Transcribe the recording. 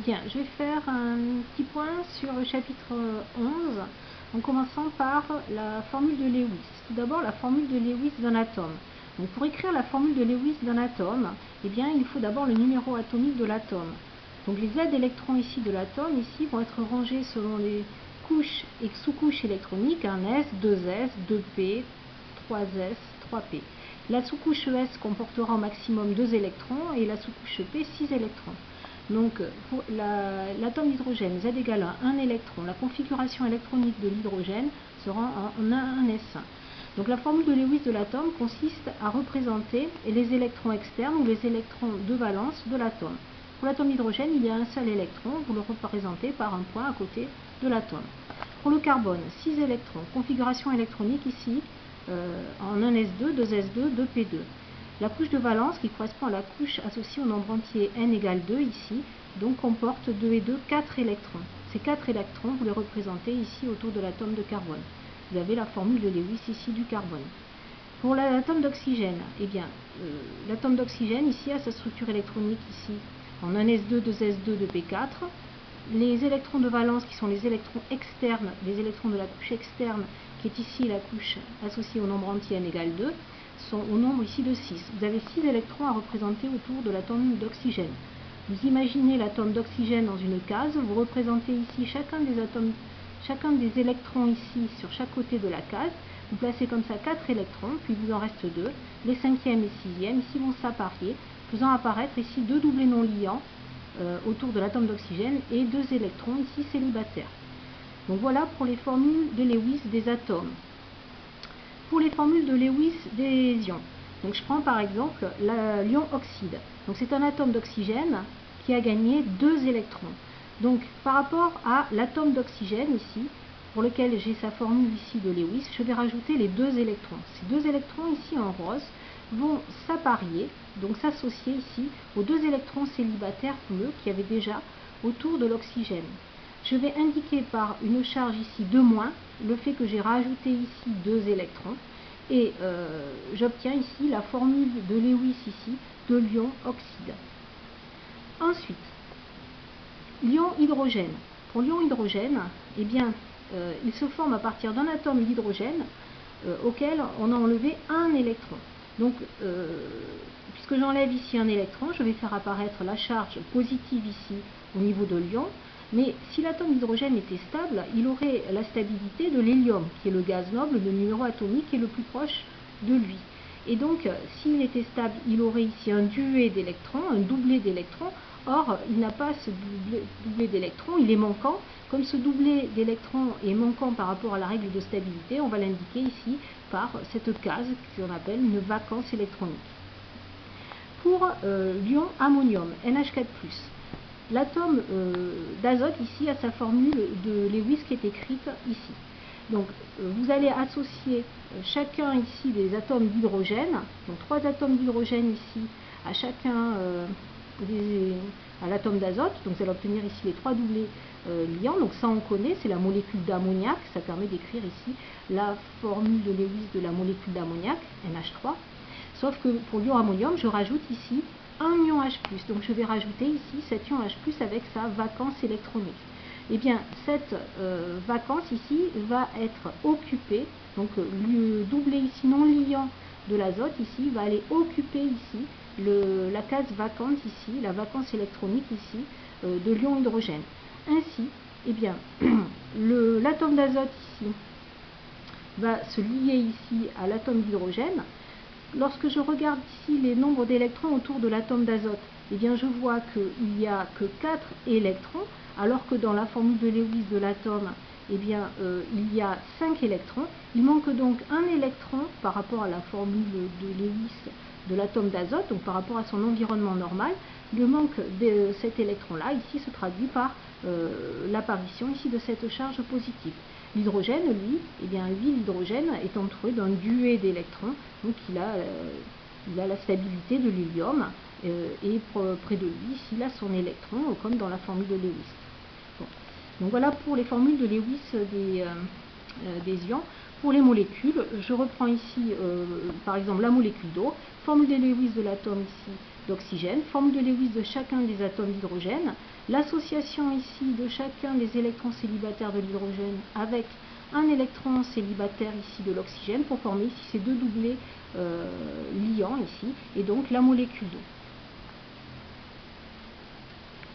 Bien, je vais faire un petit point sur le chapitre 11 en commençant par la formule de Lewis. Tout d'abord, la formule de Lewis d'un atome. Donc, pour écrire la formule de Lewis d'un atome, eh bien, il faut d'abord le numéro atomique de l'atome. Donc, les Z électrons ici de l'atome ici vont être rangés selon les couches et sous-couches électroniques, un S, 2S, 2P, 3S, 3P. La sous-couche ES comportera au maximum 2 électrons et la sous-couche P 6 électrons. Donc, pour l'atome d'hydrogène, Z égale à 1 électron. La configuration électronique de l'hydrogène sera en 1s1. Donc, la formule de Lewis de l'atome consiste à représenter les électrons externes ou les électrons de valence de l'atome. Pour l'atome d'hydrogène, il y a un seul électron. Vous le représentez par un point à côté de l'atome. Pour le carbone, 6 électrons. Configuration électronique ici en 1s2, 2s2, 2p2. La couche de valence, qui correspond à la couche associée au nombre entier n égale 2 ici, donc comporte 2 et 2, 4 électrons. Ces 4 électrons, vous les représentez ici autour de l'atome de carbone. Vous avez la formule de Lewis ici du carbone. Pour l'atome d'oxygène, eh bien, l'atome d'oxygène ici a sa structure électronique ici en 1s2, 2s2, 2p4. Les électrons de valence, qui sont les électrons externes, les électrons de la couche externe, qui est ici la couche associée au nombre entier n égale 2, sont au nombre ici de 6. Vous avez 6 électrons à représenter autour de l'atome d'oxygène. Vous imaginez l'atome d'oxygène dans une case, vous représentez ici chacun des électrons ici sur chaque côté de la case, vous placez comme ça 4 électrons, puis il vous en reste 2. Les 5e et 6e ici vont s'apparier, faisant apparaître ici 2 doublés non liants autour de l'atome d'oxygène et 2 électrons ici célibataires. Donc voilà pour les formules de Lewis des atomes. Pour les formules de Lewis des ions, donc je prends par exemple l'ion oxyde. Donc c'est un atome d'oxygène qui a gagné 2 électrons. Donc par rapport à l'atome d'oxygène ici, pour lequel j'ai sa formule ici de Lewis, je vais rajouter les 2 électrons. Ces 2 électrons ici en rose vont s'apparier, donc s'associer ici aux 2 électrons célibataires bleus qu'il y avait déjà autour de l'oxygène. Je vais indiquer par une charge ici de moins le fait que j'ai rajouté ici 2 électrons et j'obtiens ici la formule de Lewis ici de l'ion oxyde. Ensuite, l'ion hydrogène. Pour l'ion hydrogène, eh bien, il se forme à partir d'un atome d'hydrogène auquel on a enlevé un électron. Donc, puisque j'enlève ici un électron, je vais faire apparaître la charge positive ici au niveau de l'ion. Mais si l'atome d'hydrogène était stable, il aurait la stabilité de l'hélium, qui est le gaz noble, le numéro atomique qui est le plus proche de lui. Et donc, s'il était stable, il aurait ici un duvet d'électrons, un doublé d'électrons. Or, il n'a pas ce doublé d'électrons, il est manquant. Comme ce doublé d'électrons est manquant par rapport à la règle de stabilité, on va l'indiquer ici par cette case qu'on appelle une vacance électronique. Pour l'ion ammonium, NH4+, l'atome d'azote ici a sa formule de Lewis qui est écrite ici. Donc vous allez associer chacun ici des atomes d'hydrogène, donc 3 atomes d'hydrogène ici à chacun à l'atome d'azote, donc vous allez obtenir ici les 3 doublés liants, donc ça on connaît, c'est la molécule d'ammoniac, ça permet d'écrire ici la formule de Lewis de la molécule d'ammoniac, NH3, sauf que pour l'ion ammonium, je rajoute ici un ion H+, donc je vais rajouter ici cet ion H+, avec sa vacance électronique. Et bien, cette vacance ici va être occupée, donc le doublé ici non liant de l'azote ici va aller occuper ici la case vacante ici, la vacance électronique ici de l'ion hydrogène. Ainsi, eh bien, l'atome d'azote ici va se lier ici à l'atome d'hydrogène. Lorsque je regarde ici les nombres d'électrons autour de l'atome d'azote, eh bien je vois qu'il n'y a que 4 électrons, alors que dans la formule de Lewis de l'atome, eh bien il y a 5 électrons. Il manque donc un électron par rapport à la formule de Lewis de l'atome d'azote, donc par rapport à son environnement normal. Le manque de cet électron-là, ici, se traduit par l'apparition ici de cette charge positive. L'hydrogène, lui, eh bien, l'hydrogène est entouré d'un duvet d'électrons, donc il a la stabilité de l'hélium, et près de lui, ici, il a son électron, comme dans la formule de Lewis. Bon. Donc voilà pour les formules de Lewis des ions. Pour les molécules, je reprends ici, par exemple, la molécule d'eau, formule de Lewis de l'atome ici d'oxygène, formule de Lewis de chacun des atomes d'hydrogène, l'association ici de chacun des électrons célibataires de l'hydrogène avec un électron célibataire ici de l'oxygène pour former ici ces deux doublés liants ici, et donc la molécule d'eau.